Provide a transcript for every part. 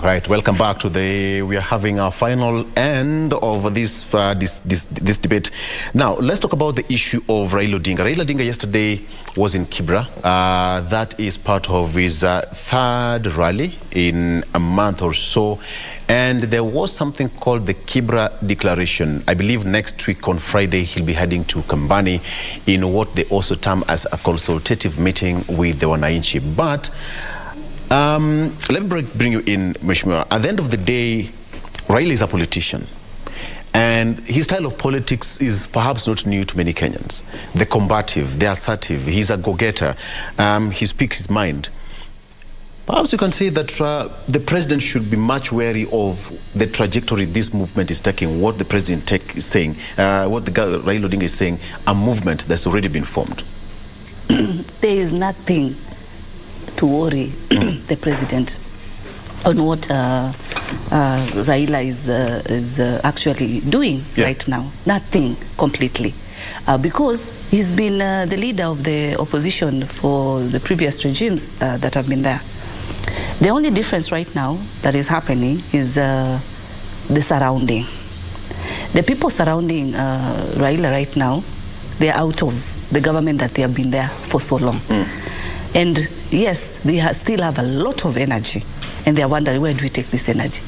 All right, welcome back to we are having our final end of this debate. Now, let's talk about the issue of Raila Odinga. Raila Odinga yesterday was in Kibra. That is part of his third rally in a month or so. And there was something called the Kibra Declaration. I believe next week on Friday, he'll be heading to Kambani in what they also term as a consultative meeting with the Wananchi. But let me bring you in, Mheshimiwa. At the end of the day, Raila is a politician. And his style of politics is perhaps not new to many Kenyans. The combative, the assertive, he's a go-getter. He speaks his mind. Perhaps you can say that the president should be much wary of the trajectory this movement is taking, what the president is saying, what the Raila Odinga is saying, a movement that's already been formed. There is nothing to worry the president on what Raila is actually doing right now. Nothing completely. Because he's been the leader of the opposition for the previous regimes that have been there. The only difference right now that is happening is the surrounding. The people surrounding Raila right now, they're out of the government that they have been there for so long. And yes, they still have a lot of energy, and they are wondering, where do we take this energy?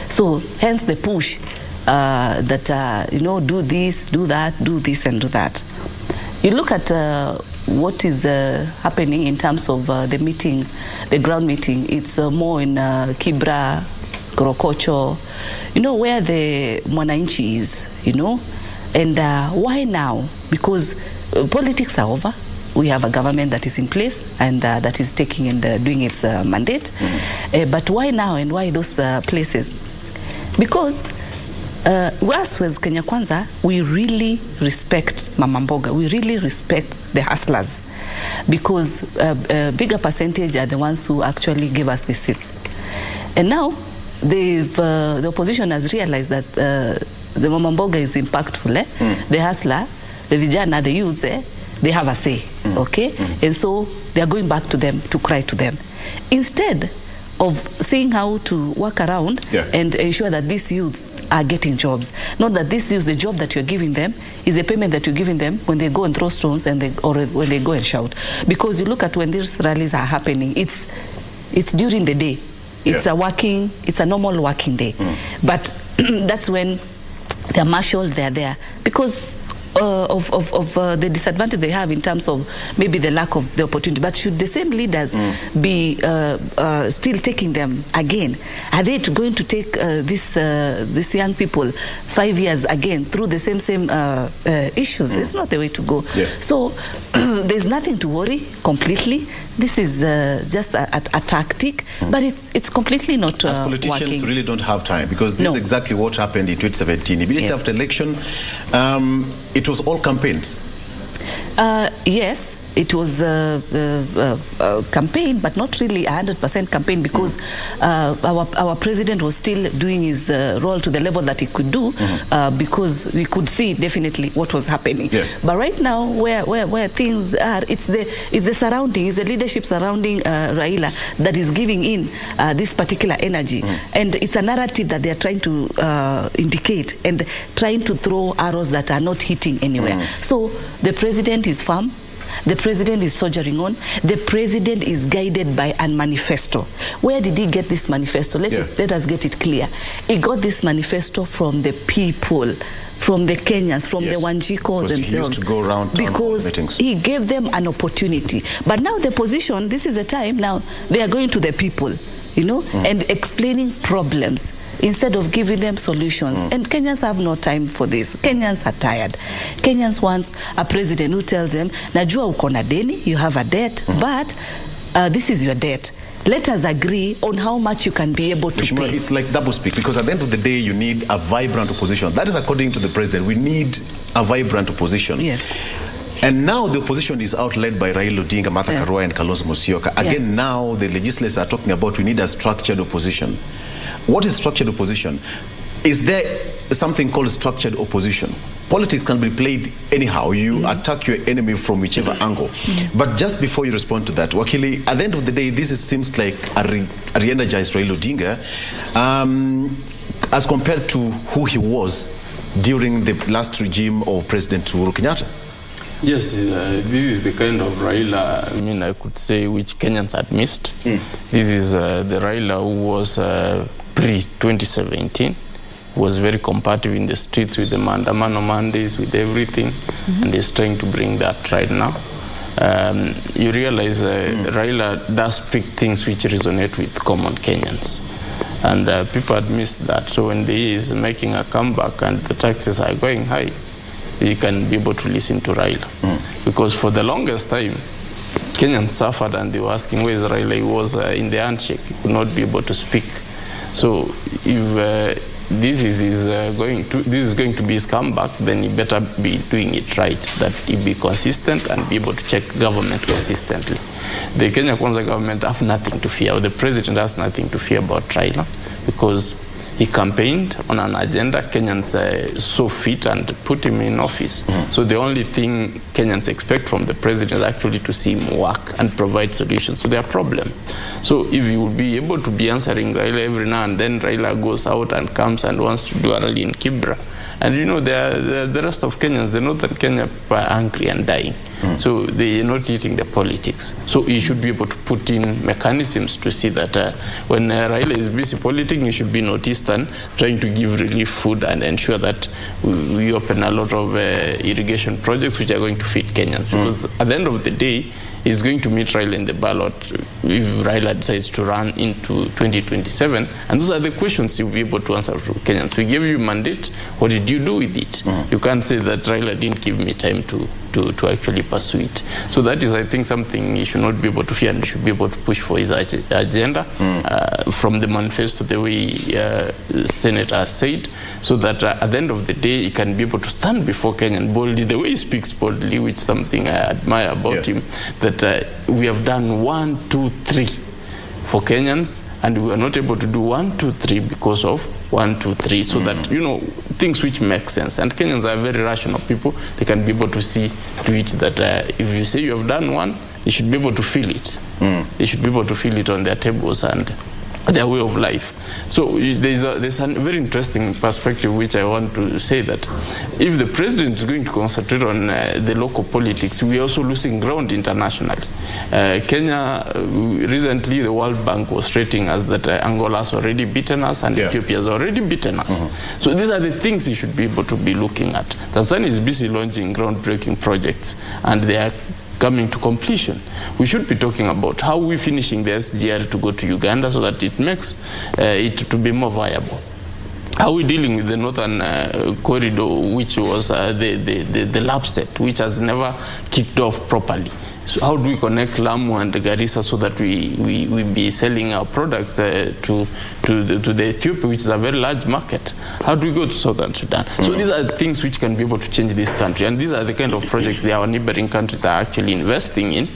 So hence the push that, you know, do this, do that, do this and do that. You look at what is happening in terms of the meeting, the ground meeting. It's more in Kibra, Korokocho, you know, where the Mwananchi is, you know. And why now? Because politics are over. We have a government that is in place and that is taking and doing its mandate. But why now and why those places? Because us as Kenya Kwanza, we really respect Mama Mboga. We really respect the hustlers, because a bigger percentage are the ones who actually give us the seats. And now the opposition has realized that the Mama Mboga is impactful. The hustler, the vijana, the youths, they have a say, okay? And so they are going back to them to cry to them, instead of seeing how to work around and ensure that these youths are getting jobs. Not that these youths, the job that you're giving them is a payment that you're giving them when they go and throw stones and or when they go and shout. Because you look at when these rallies are happening, it's during the day. It's it's a normal working day. But that's when they're marshaled, they're there. Because of the disadvantage they have in terms of maybe the lack of the opportunity. But should the same leaders be still taking them again? Are they going to take these young people 5 years again through the same issues? It's not the way to go. So there's nothing to worry completely. This is just a tactic, but it's completely not as politicians working. Really don't have time, because this is exactly what happened in 2017. Immediately after election, it was all campaigns. Yes, it was a campaign, but not really 100% campaign, because our president was still doing his role to the level that he could do, because we could see definitely what was happening. But right now, where things are, it's the surrounding, it's the leadership surrounding Raila that is giving in this particular energy, and it's a narrative that they are trying to indicate and trying to throw arrows that are not hitting anywhere. So the president is firm. The president is soldiering on. The president is guided by a manifesto. Where did he get this manifesto? Let us get it clear. He got this manifesto from the people, from the Kenyans, from the Wanjiko themselves. He used to go around because he gave them an opportunity. But now the position, this is the time now, they are going to the people, you know, and explaining problems, instead of giving them solutions. And Kenyans have no time for this. Kenyans are tired. Kenyans want a president who tells them, najua uko na deni, you have a debt, but this is your debt. Let us agree on how much you can be able to pay. It's like double speak, because at the end of the day, you need a vibrant opposition. That is according to the president. We need a vibrant opposition. Yes. And now the opposition is out led by Raila Odinga, Martha Karua, and Kalonzo Musyoka. Again, now the legislators are talking about we need a structured opposition. What is structured opposition? is there something called structured opposition? Politics can be played anyhow. You attack your enemy from whichever angle. But just before you respond to that, Wakili, at the end of the day, this seems like a re-energized Raila Odinga as compared to who he was during the last regime of President Uhuru Kenyatta. Yes, this is the kind of Raila, I could say, which Kenyans had missed. This is the Raila who was pre-2017. Was very combative in the streets with the Maandamano Mondays, with everything, and is trying to bring that right now. You realize Raila does speak things which resonate with common Kenyans. And people had missed that. So when he is making a comeback and the taxes are going high, you can be able to listen to Raila. Because for the longest time, Kenyans suffered and they were asking where is Raila. He was in the handshake. He could not be able to speak. So if this is going to be his comeback, then he better be doing it right, that he be consistent and be able to check government consistently. The Kenya Kwanza government have nothing to fear, or the president has nothing to fear about Raila, because he campaigned on an agenda. Kenyans saw fit and put him in office. So the only thing Kenyans expect from the president is actually to see him work and provide solutions to their problem. So if you will be able to be answering Raila every now and then, Raila goes out and comes and wants to do a rally in Kibra. And you know, the rest of Kenyans, the northern Kenya, people are angry and dying. So they are not eating the politics. So you should be able to put in mechanisms to see that when Raila is busy politicking, he should be noticed and trying to give relief food and ensure that we open a lot of irrigation projects which are going to feed Kenyans. Because at the end of the day, he's going to meet Raila in the ballot if Raila decides to run into 2027. And those are the questions you'll be able to answer to Kenyans. We gave you a mandate. What did you do with it? You can't say that Raila didn't give me time to actually pursue it. So that is, I think, something he should not be able to fear, and he should be able to push for his agenda from the manifesto, the way Senator said, so that at the end of the day, he can be able to stand before Kenyan boldly, the way he speaks boldly, which is something I admire about him, that we have done 1, 2, 3 for Kenyans, and we are not able to do 1, 2, 3 because of 1, 2, 3, so that, you know, things which make sense. And Kenyans are very rational people. They can be able to see to it that if you say you have done one, they should be able to feel it. They should be able to feel it on their tables and their way of life. So there's a very interesting perspective which I want to say, that if the president is going to concentrate on the local politics, we are also losing ground internationally. Kenya, recently the World Bank was rating us that Angola has already beaten us and Ethiopia has already beaten us. So these are the things you should be able to be looking at. Tanzania is busy launching groundbreaking projects and they are coming to completion. We should be talking about how we're finishing the SGR to go to Uganda so that it makes it to be more viable. How are we dealing with the northern corridor, which was the lapset, which has never kicked off properly? So how do we connect Lamu and Garissa so that we be selling our products to the Ethiopia, which is a very large market? How do we go to Southern Sudan? So these are things which can be able to change this country. And these are the kind of projects that our neighboring countries are actually investing in.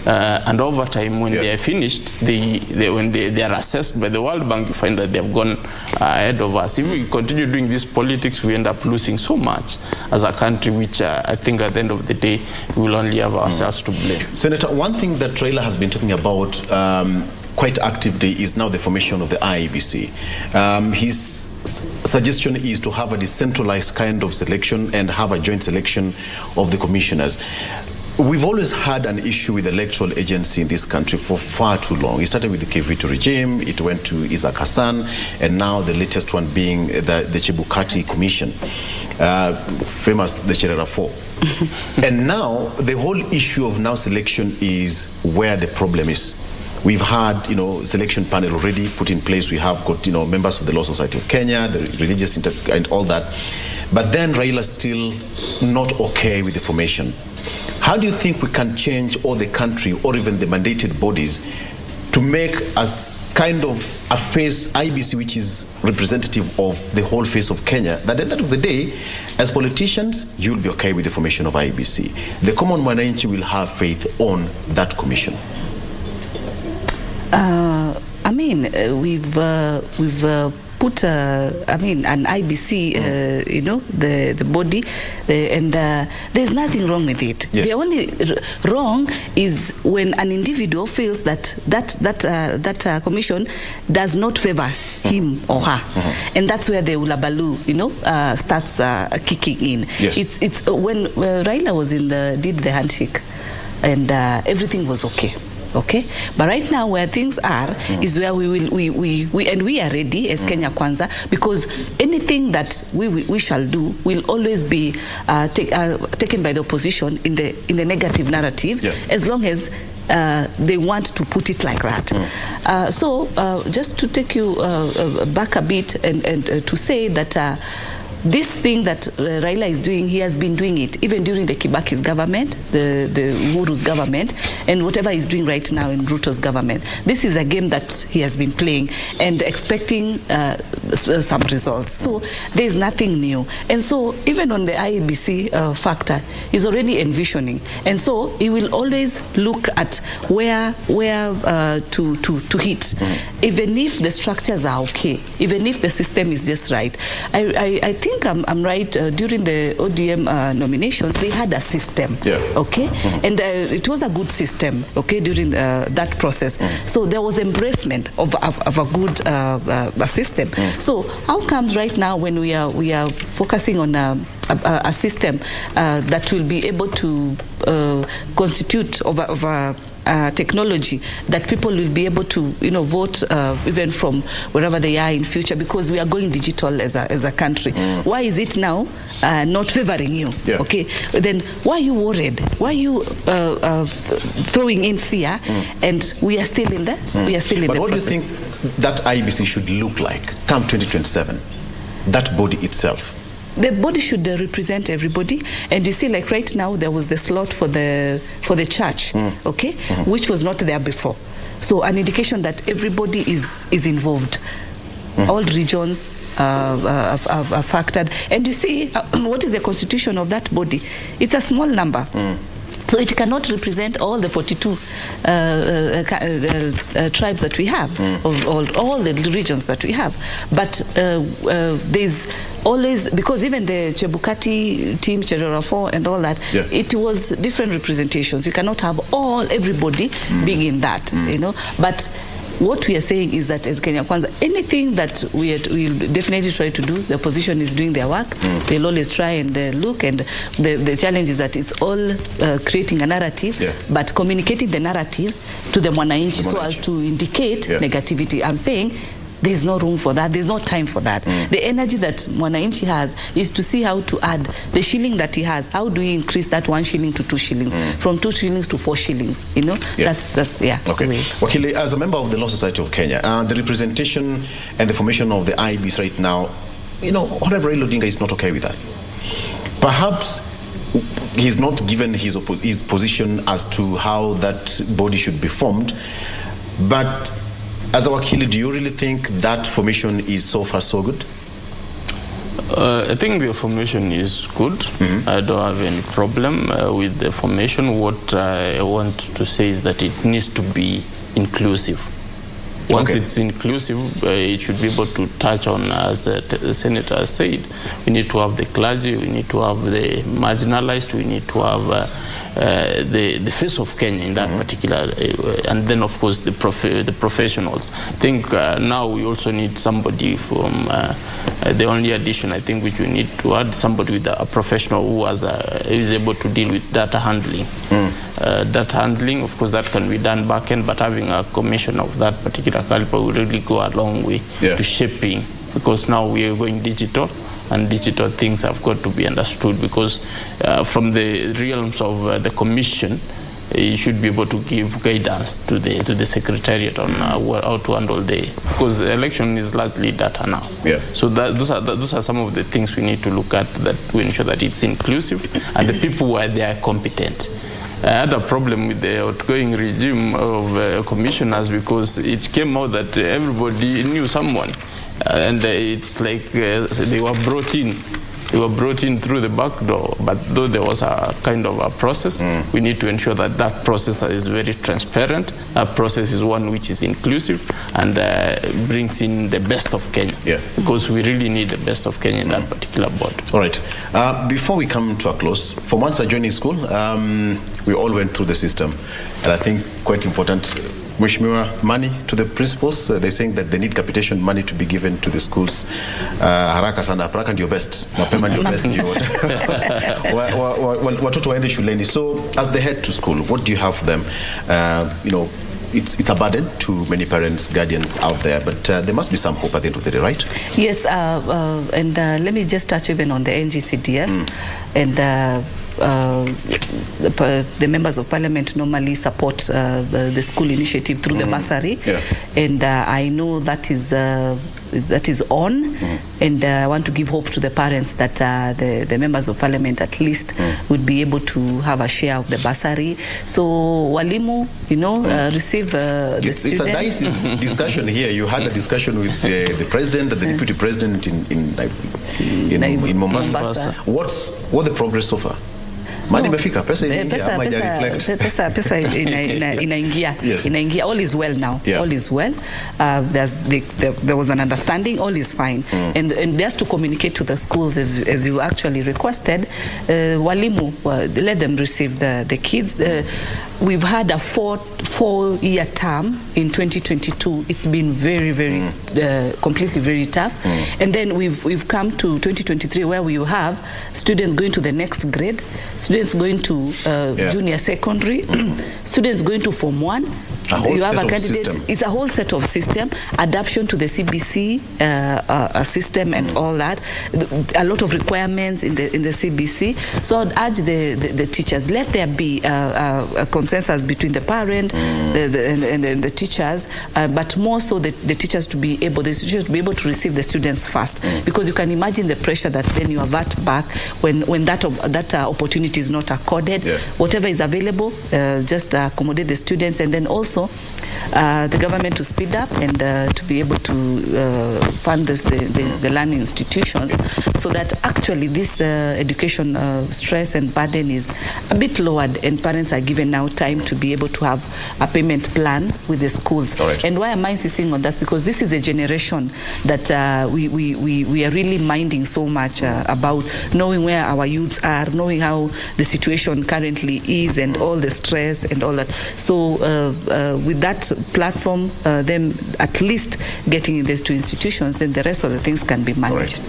And over time, when they are finished, when they are assessed by the World Bank, you find that they have gone ahead of us. If we continue doing this politics, we end up losing so much as a country, which I think at the end of the day, we will only have ourselves to blame. Senator, one thing that Raila has been talking about quite actively is now the formation of the IEBC. His suggestion is to have a decentralized kind of selection and have a joint selection of the commissioners. We've always had an issue with the electoral agency in this country for far too long. It started with the Kivito regime, it went to Isaac Hassan, and now the latest one being the Chebukati Commission, famous the Cherera 4. And now the whole issue of now selection is where the problem is. We've had, selection panel already put in place. We have got, members of the Law Society of Kenya, the religious and all that. But then Raila's still not okay with the formation. How do you think we can change all the country or even the mandated bodies to make us kind of a face, IBC, which is representative of the whole face of Kenya, that at the end of the day, as politicians, you'll be okay with the formation of IBC. The common mwananchi will have faith on that commission. We've put, I mean, an IBC, you know, the body, and there's nothing wrong with it. Yes. The only wrong is when an individual feels that commission does not favor him or her, and that's where the ulabalu, you know, starts kicking in. Yes. It's when Raila was did the handshake, and everything was okay. Okay, but right now where things are is where we are ready as Kenya Kwanza, because anything that we shall do will always be taken by the opposition in the negative narrative, as long as they want to put it like that. So just to take you back a bit and to say that this thing that Raila is doing, he has been doing it even during the Kibaki's government, the Uhuru's government, and whatever he's doing right now in Ruto's government. This is a game that he has been playing and expecting some results. So there is nothing new. And so even on the IEBC factor, he's already envisioning. And so he will always look at where to hit, even if the structures are okay, even if the system is just right. I think I'm right. During the ODM nominations, they had a system, okay, and it was a good system, okay, during that process. So there was embracement of a good system. So how comes right now when we are focusing on a system that will be able to constitute of a technology that people will be able to, you know, vote even from wherever they are in future, because we are going digital as a country. Why is it now not favoring you? Okay, then why are you worried? Why are you throwing in fear? And we are still in the But what process. do you think that IBC should look like come 2027? That body itself. The body should represent everybody, and you see, like right now, there was the slot for the church, okay, which was not there before. So an indication that everybody is involved. All regions are factored, and you see, what is the constitution of that body? It's a small number. So it cannot represent all the 42 tribes that we have, all the regions that we have. But there's always, because even the Chebukati team, Cherera 4 and all that, it was different representations. You cannot have everybody being in that, you know. But what we are saying is that as Kenya Kwanza, anything that we'll definitely try to do, the opposition is doing their work. They'll always try and look, and the challenge is that it's all creating a narrative, but communicating the narrative to the mwananchi so as to indicate negativity. I'm saying there's no room for that. There's no time for that. The energy that mwananchi has is to see how to add the shilling that he has. How do we increase that 1 shilling to 2 shillings, from 2 shillings to 4 shillings? You know, that's okay. Wakili, as a member of the Law Society of Kenya, the representation and the formation of the IBs right now, you know, Honorable Raila Odinga is not okay with that. Perhaps he's not given his position as to how that body should be formed, but as a Wakili, do you really think that formation is so far so good? I think the formation is good. I don't have any problem with the formation. What I want to say is that it needs to be inclusive. Once it's inclusive, it should be able to touch on, as the Senator has said, we need to have the clergy, we need to have the marginalized, we need to have the face of Kenya in that particular, and then of course the professionals. I think now we also need somebody from the only addition I think which we need to add, somebody with a professional who is able to deal with data handling. Data handling, of course, that can be done back end, but having a commission of that particular caliber will really go a long way to shaping, because now we are going digital, and digital things have got to be understood, because from the realms of the commission, you should be able to give guidance to the secretariat on how to handle because the election is largely data now. So those are some of the things we need to look at, that we ensure that it's inclusive and the people who are there are competent. I had a problem with the outgoing regime of commissioners, because it came out that everybody knew someone, and it's like they were brought in They were brought in through the back door, but though there was a kind of a process, we need to ensure that that process is very transparent. That process is one which is inclusive and brings in the best of Kenya. Yeah. Because we really need the best of Kenya in that particular board. All right. Before we come to a close, for once I joining school, we all went through the system. And I think quite important, Mheshimiwa, money to the principals. They're saying that they need capitation money to be given to the schools. Haraka sana, haraka ndio best. Mapema ndio best ndio. Watoto waende shuleni. So as they head to school, what do you have for them? You know, it's a burden to many parents, guardians out there, but there must be some hope at the end of the day, right? Yes, and let me just touch even on the NGCDF. And the members of parliament normally support the school initiative through the bursary, and I know that is on, and I want to give hope to the parents that the members of parliament at least would be able to have a share of the bursary. So walimu, you know, receive the students. It's a nice discussion here. You had a discussion with the president and the deputy president in Mombasa. What's the progress so far? Money imefika, pesa inaingia. Inaingia. All is well now. All is well. There was an understanding. All is fine. And just to communicate to the schools, as you actually requested, walimu, let them receive the kids. We've had a four-year term in 2022. It's been very completely very tough. And then we've come to 2023 where we have students going to the next grade, students going to junior secondary, students going to Form 1. You have a candidate. System. It's a whole set of system, adaptation to the CBC system and all that. A lot of requirements in the CBC. So I'd urge the teachers, let there be a consensus between the parent and the teachers, but more so the teachers to be able to receive the students fast, because you can imagine the pressure that then you avert back when that opportunity is not accorded. Whatever is available, just accommodate the students, and then also the government to speed up and to be able to fund the learning institutions, so that actually this education stress and burden is a bit lowered, and parents are given now time to be able to have a payment plan with the schools. And why am I insisting on that? Because this is a generation that we are really minding so much about, knowing where our youths are, knowing how the situation currently is, and all the stress and all that. So with that platform, them at least getting in these two institutions, then the rest of the things can be managed.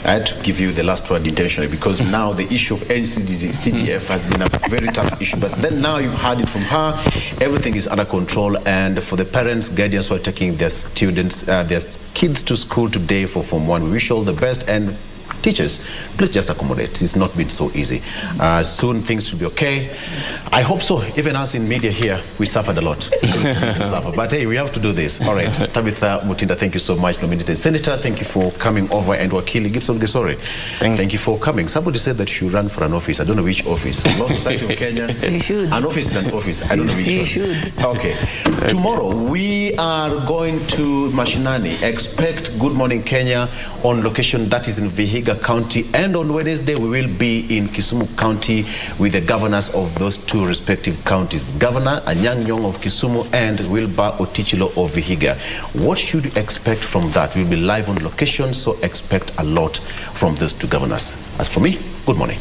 I had to give you the last word intentionally, because now the issue of NCDF has been a very tough issue, but then now you've heard it from her. Everything is under control, and for the parents, guardians who are taking their students, their kids to school today for Form 1, we wish all the best. And teachers, please just accommodate. It's not been so easy. Soon things will be okay. I hope so. Even us in media here, we suffered a lot. But hey, we have to do this. All right. Tabitha, Mutinda, thank you so much. Nominated Senator, thank you for coming over. And Wakili Gibson, Gisore, thank you for coming. Somebody said that you run for an office. I don't know which office. Law Society of Kenya. You should. An office is an office. I don't know which one. You should. Okay. Tomorrow, we are going to Mashinani. Expect Good Morning Kenya on location, that is in Vihiga County, and on Wednesday we will be in Kisumu County with the governors of those two respective counties, Governor Anyang' Nyong'o of Kisumu and Wilbur Otichilo of Vihiga. What should you expect from that? We'll be live on location, so expect a lot from those two governors. As for me, good morning.